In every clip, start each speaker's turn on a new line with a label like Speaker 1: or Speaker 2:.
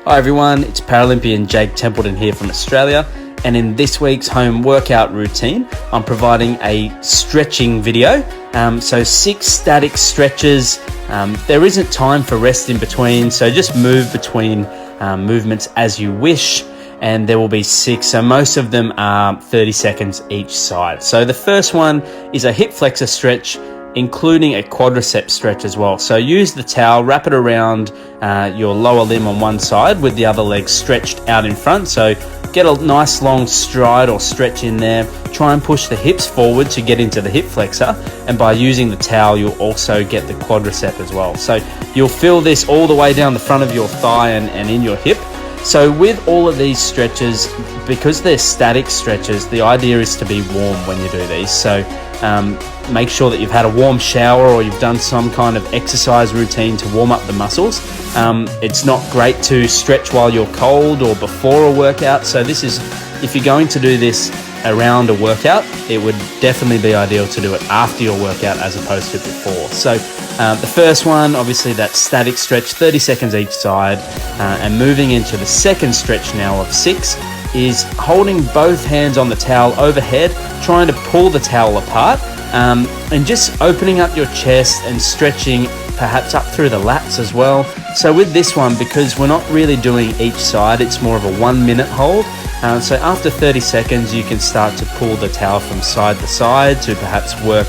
Speaker 1: Hi everyone, it's Paralympian Jake Templeton here from Australia, and in this week's home workout routine, I'm providing a stretching video. So 6 static stretches. There isn't time for rest in between, so just move between movements as you wish, and there will be 6. So most of them are 30 seconds each side. So the first one is a hip flexor stretch, including a quadricep stretch as well. So use the towel, wrap it around your lower limb on one side with the other leg stretched out in front. So get a nice long stride or stretch in there. Try and push the hips forward to get into the hip flexor. And by using the towel, you'll also get the quadricep as well. So you'll feel this all the way down the front of your thigh and in your hip. So with all of these stretches, because they're static stretches, the idea is to be warm when you do these. So make sure that you've had a warm shower or you've done some kind of exercise routine to warm up the muscles. It's not great to stretch while you're cold or before a workout. So this is, if you're going to do this around a workout, it would definitely be ideal to do it after your workout as opposed to before. So the first one, obviously that static stretch, 30 seconds each side, and moving into the second stretch now of 6 is holding both hands on the towel overhead, trying to pull the towel apart, and just opening up your chest and stretching perhaps up through the lats as well. So with this one, because we're not really doing each side, it's more of a 1 minute hold. So after 30 seconds, you can start to pull the towel from side to side to perhaps work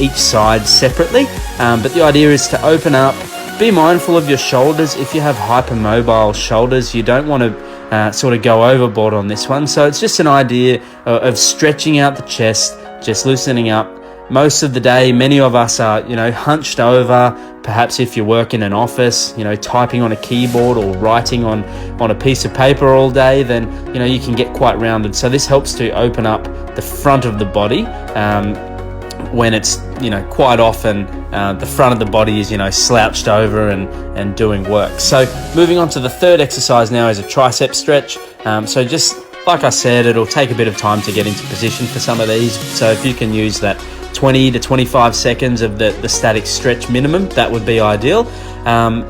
Speaker 1: each side separately. But the idea is to open up, be mindful of your shoulders. If you have hypermobile shoulders, you don't want to sort of go overboard on this one. So it's just an idea of stretching out the chest, just loosening up. Most of the day, many of us are, hunched over. Perhaps if you work in an office, typing on a keyboard or writing on a piece of paper all day, then, you can get quite rounded. So this helps to open up the front of the body when it's, quite often the front of the body is, slouched over and doing work. So moving on to the third exercise now is a tricep stretch. So just like I said, it'll take a bit of time to get into position for some of these. So if you can use that 20 to 25 seconds of the static stretch minimum, that would be ideal.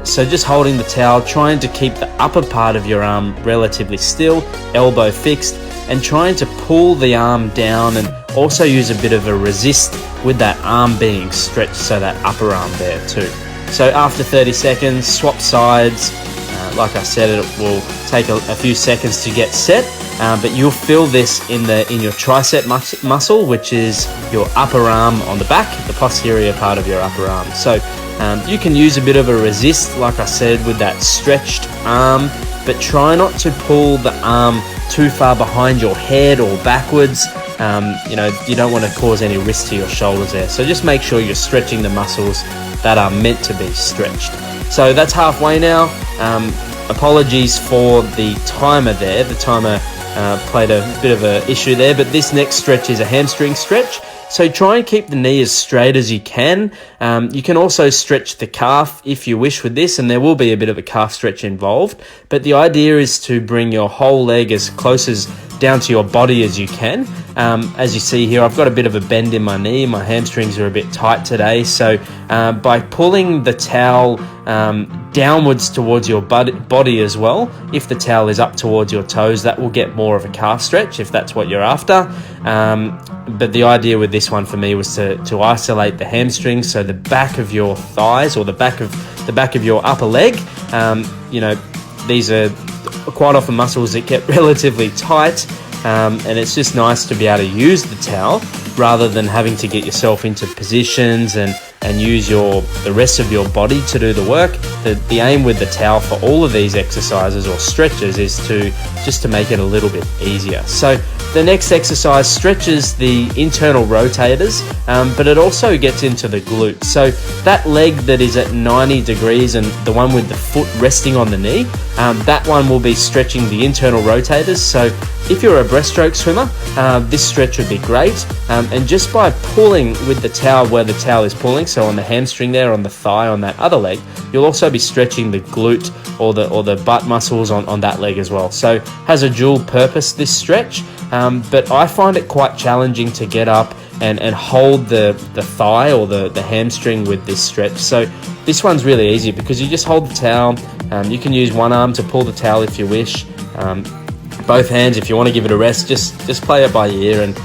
Speaker 1: So just holding the towel, trying to keep the upper part of your arm relatively still, elbow fixed, and trying to pull the arm down and also use a bit of a resist with that arm being stretched, so that upper arm there too. So after 30 seconds, swap sides. Like I said, it will take a few seconds to get set, but you'll feel this in your tricep muscle, which is your upper arm on the back, the posterior part of your upper arm. So you can use a bit of a resist, like I said, with that stretched arm, but try not to pull the arm too far behind your head or backwards. You don't want to cause any risk to your shoulders there. So just make sure you're stretching the muscles that are meant to be stretched. So that's halfway now. Apologies for the timer there. The timer played a bit of an issue there, but this next stretch is a hamstring stretch. So try and keep the knee as straight as you can. You can also stretch the calf if you wish with this, and there will be a bit of a calf stretch involved. But the idea is to bring your whole leg as close as down to your body as you can. As you see here, I've got a bit of a bend in my knee. My hamstrings are a bit tight today. So by pulling the towel downwards towards your body as well, if the towel is up towards your toes, that will get more of a calf stretch if that's what you're after. But the idea with this one for me was to isolate the hamstrings, so the back of your thighs or the back of your upper leg. These are quite often muscles that get relatively tight, and it's just nice to be able to use the towel rather than having to get yourself into positions and use the rest of your body to do the work. The aim with the towel for all of these exercises or stretches is just to make it a little bit easier. So the next exercise stretches the internal rotators, but it also gets into the glutes. So that leg that is at 90 degrees and the one with the foot resting on the knee, that one will be stretching the internal rotators. So if you're a breaststroke swimmer, this stretch would be great. And just by pulling with the towel where the towel is pulling, so on the hamstring there, on the thigh, on that other leg, you'll also be stretching the glute or the butt muscles on that leg as well. So has a dual purpose, this stretch, but I find it quite challenging to get up and hold the thigh or the hamstring with this stretch. So this one's really easy because you just hold the towel, You can use one arm to pull the towel if you wish. Both hands if you want to give it a rest. Just play it by ear. And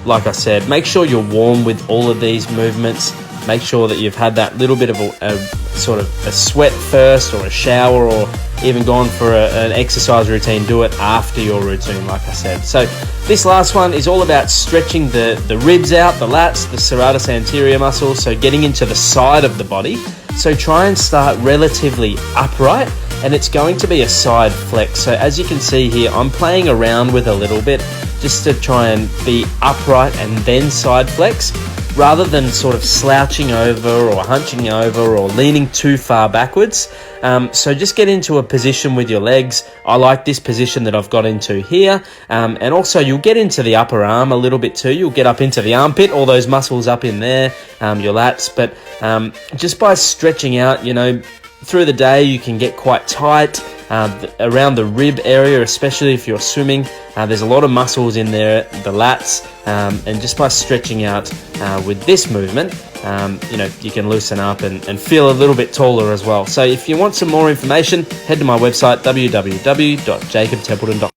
Speaker 1: like I said, make sure you're warm with all of these movements. Make sure that you've had that little bit of a sort of a sweat first, or a shower, or even gone for an exercise routine. Do it after your routine, like I said. So this last one is all about stretching the ribs out, the lats, the serratus anterior muscles, so getting into the side of the body. So try and start relatively upright, and it's going to be a side flex. So as you can see here, I'm playing around with a little bit just to try and be upright and then side flex, rather than sort of slouching over or hunching over or leaning too far backwards. So just get into a position with your legs. I like this position that I've got into here. And also you'll get into the upper arm a little bit too. You'll get up into the armpit, all those muscles up in there, your lats. But just by stretching out, through the day you can get quite tight around the rib area, especially if you're swimming. There's a lot of muscles in there, the lats, and just by stretching out with this movement, you can loosen up and feel a little bit taller as well. So if you want some more information, head to my website, www.jacobtempleton.com.